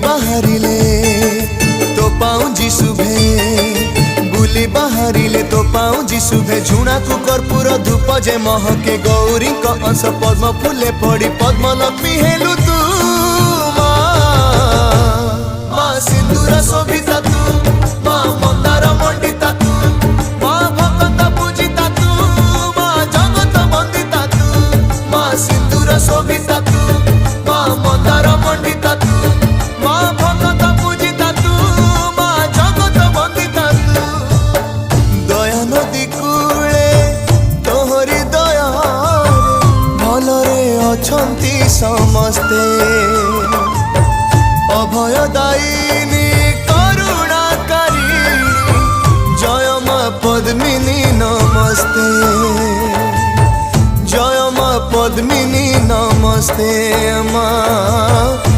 बाहरिले तो पाऊँ शुभे बुली बाहरिले तो पाऊँ शुभे झुणा को कर्पूर धूप जे महके गौरी का अंश पद्म फूले पड़ी पद्म लक्ष्मी हेलु तू माँ सिंदूर शोभिता तू माँ मंदार मंडिता तू माँ भगत पूजिता तू माँ जगत वंदिता तू माँ सिंदूर शोभिता तू माँ मंदार मंडिता तू माँ भगत पूजिता तू माँ जगत वंदिता तू दया नदी कूले तोहरी दया भलरे अछंती समस्ते अभयदायिनी करुणाकारी जय माँ पद्मिनी नमस्ते जय माँ पद्मिनी नमस्ते माँ